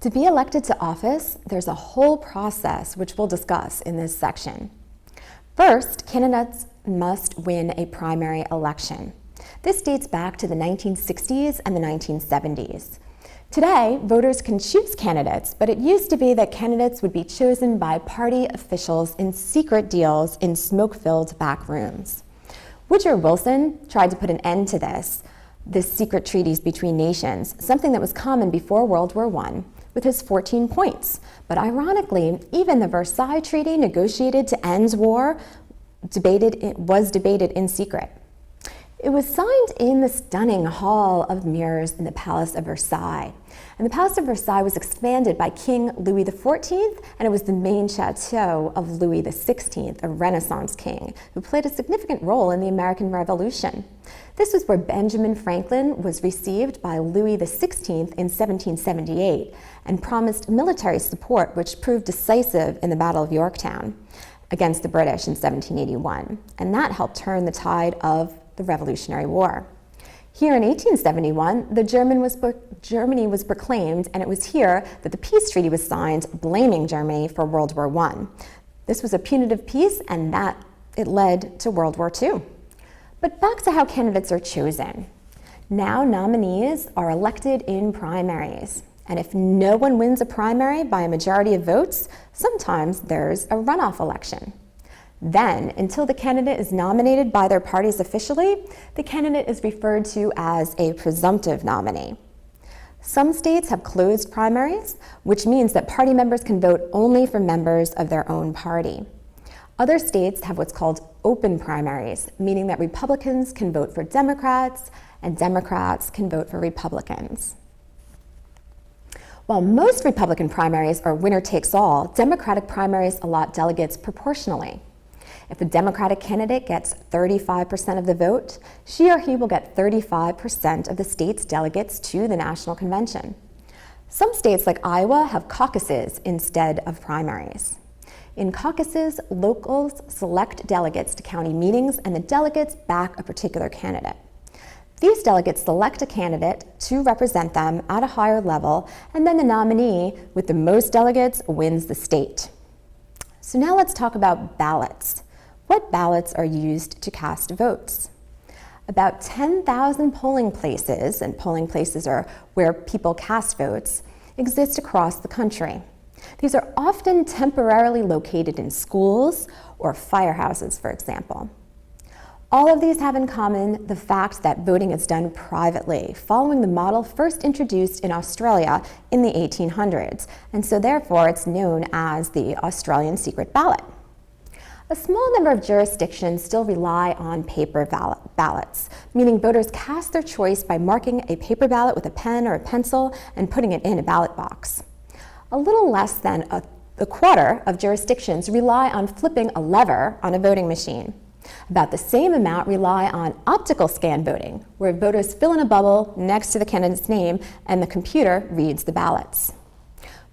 To be elected to office, there's a whole process which we'll discuss in this section. First, candidates must win a primary election. This dates back to the 1960s and the 1970s. Today, voters can choose candidates, but it used to be that candidates would be chosen by party officials in secret deals in smoke-filled back rooms. Woodrow Wilson tried to put an end to this secret treaties between nations, something that was common before World War I, with his 14 points. But ironically, even the Versailles Treaty negotiated to end war was debated in secret. It was signed in the stunning Hall of Mirrors in the Palace of Versailles. And the Palace of Versailles was expanded by King Louis XIV, and it was the main chateau of Louis XVI, a Renaissance king, who played a significant role in the American Revolution. This was where Benjamin Franklin was received by Louis XVI in 1778 and promised military support, which proved decisive in the Battle of Yorktown against the British in 1781. And that helped turn the tide of the Revolutionary War. Here in 1871, Germany was proclaimed, and it was here that the peace treaty was signed, blaming Germany for World War I. This was a punitive peace, and it led to World War II. But back to how candidates are chosen. Now nominees are elected in primaries, and if no one wins a primary by a majority of votes, sometimes there's a runoff election. Then, until the candidate is nominated by their parties officially, the candidate is referred to as a presumptive nominee. Some states have closed primaries, which means that party members can vote only for members of their own party. Other states have what's called open primaries, meaning that Republicans can vote for Democrats and Democrats can vote for Republicans. While most Republican primaries are winner takes all, Democratic primaries allot delegates proportionally. If a Democratic candidate gets 35% of the vote, she or he will get 35% of the state's delegates to the National Convention. Some states like Iowa have caucuses instead of primaries. In caucuses, locals select delegates to county meetings and the delegates back a particular candidate. These delegates select a candidate to represent them at a higher level, and then the nominee with the most delegates wins the state. So now let's talk about ballots. What ballots are used to cast votes? About 10,000 polling places, and polling places are where people cast votes, exist across the country. These are often temporarily located in schools or firehouses, for example. All of these have in common the fact that voting is done privately, following the model first introduced in Australia in the 1800s, and so therefore it's known as the Australian secret ballot. A small number of jurisdictions still rely on paper ballots, meaning voters cast their choice by marking a paper ballot with a pen or a pencil and putting it in a ballot box. A little less than a quarter of jurisdictions rely on flipping a lever on a voting machine. About the same amount rely on optical scan voting, where voters fill in a bubble next to the candidate's name and the computer reads the ballots.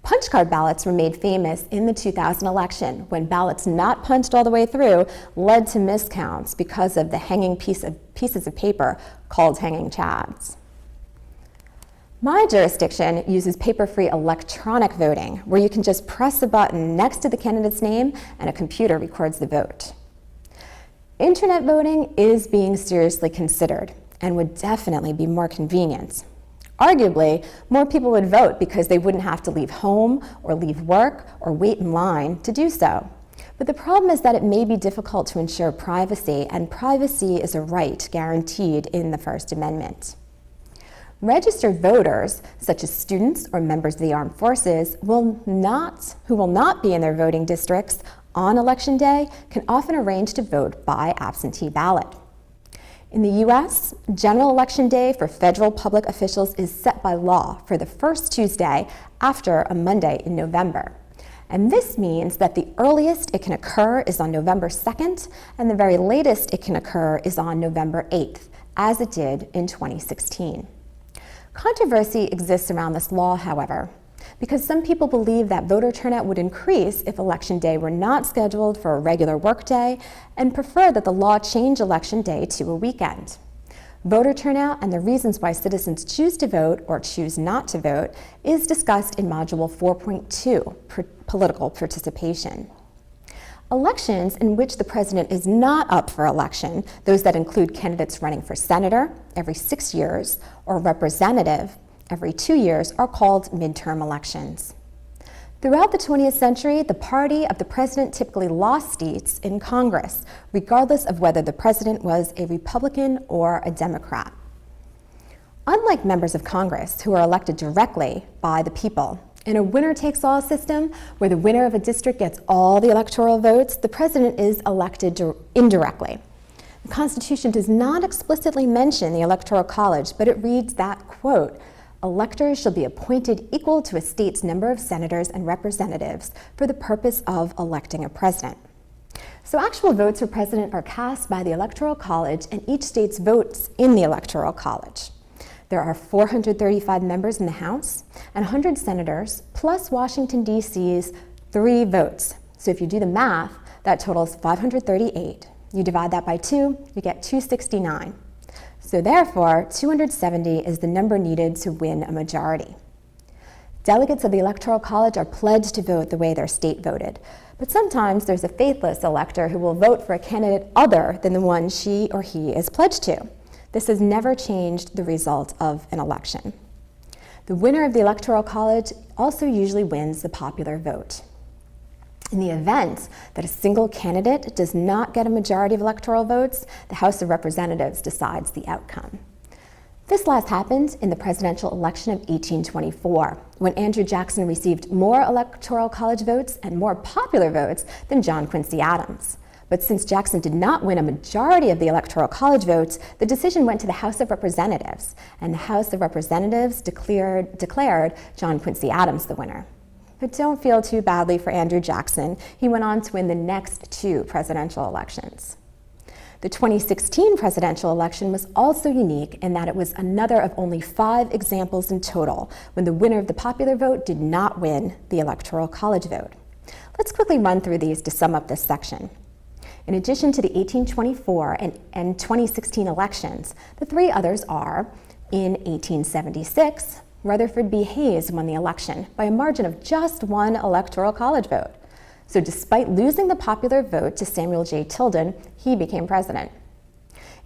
Punch card ballots were made famous in the 2000 election when ballots not punched all the way through led to miscounts because of the hanging pieces of paper called hanging chads. My jurisdiction uses paper-free electronic voting, where you can just press a button next to the candidate's name and a computer records the vote. Internet voting is being seriously considered and would definitely be more convenient. Arguably, more people would vote because they wouldn't have to leave home or leave work or wait in line to do so. But the problem is that it may be difficult to ensure privacy, and privacy is a right guaranteed in the First Amendment. Registered voters, such as students or members of the armed forces, who will not be in their voting districts on Election Day, can often arrange to vote by absentee ballot. In the U.S., General Election Day for federal public officials is set by law for the first Tuesday after a Monday in November. And this means that the earliest it can occur is on November 2nd, and the very latest it can occur is on November 8th, as it did in 2016. Controversy exists around this law, however, because some people believe that voter turnout would increase if Election Day were not scheduled for a regular workday and prefer that the law change Election Day to a weekend. Voter turnout and the reasons why citizens choose to vote or choose not to vote is discussed in Module 4.2, Political Participation. Elections in which the president is not up for election, those that include candidates running for senator every 6 years or representative every 2 years, are called midterm elections. Throughout the 20th century, the party of the president typically lost seats in Congress, regardless of whether the president was a Republican or a Democrat. Unlike members of Congress who are elected directly by the people, in a winner-takes-all system where the winner of a district gets all the electoral votes, the president is elected indirectly. The Constitution does not explicitly mention the Electoral College, but it reads that, quote, "Electors shall be appointed equal to a state's number of senators and representatives for the purpose of electing a president." So actual votes for president are cast by the Electoral College, and each state's votes in the Electoral College. There are 435 members in the House and 100 senators, plus Washington, D.C.'s 3 votes. So if you do the math, that totals 538. You divide that by 2, you get 269. So therefore, 270 is the number needed to win a majority. Delegates of the Electoral College are pledged to vote the way their state voted, but sometimes there's a faithless elector who will vote for a candidate other than the one she or he is pledged to. This has never changed the result of an election. The winner of the Electoral College also usually wins the popular vote. In the event that a single candidate does not get a majority of electoral votes, the House of Representatives decides the outcome. This last happened in the presidential election of 1824, when Andrew Jackson received more Electoral College votes and more popular votes than John Quincy Adams. But since Jackson did not win a majority of the Electoral College votes, the decision went to the House of Representatives, and the House of Representatives declared John Quincy Adams the winner. But don't feel too badly for Andrew Jackson. He went on to win the next 2 presidential elections. The 2016 presidential election was also unique in that it was another of only 5 examples in total when the winner of the popular vote did not win the Electoral College vote. Let's quickly run through these to sum up this section. In addition to the 1824 and 2016 elections, the 3 others are, in 1876, Rutherford B. Hayes won the election by a margin of just 1 Electoral College vote. So despite losing the popular vote to Samuel J. Tilden, he became president.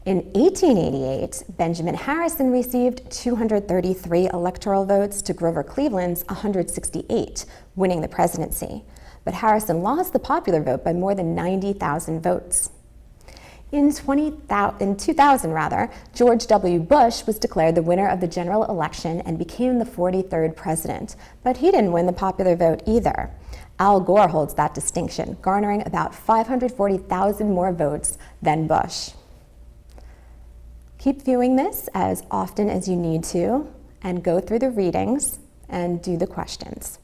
In 1888, Benjamin Harrison received 233 electoral votes to Grover Cleveland's 168, winning the presidency. But Harrison lost the popular vote by more than 90,000 votes. In 2000, George W. Bush was declared the winner of the general election and became the 43rd president, but he didn't win the popular vote either. Al Gore holds that distinction, garnering about 540,000 more votes than Bush. Keep viewing this as often as you need to, and go through the readings and do the questions.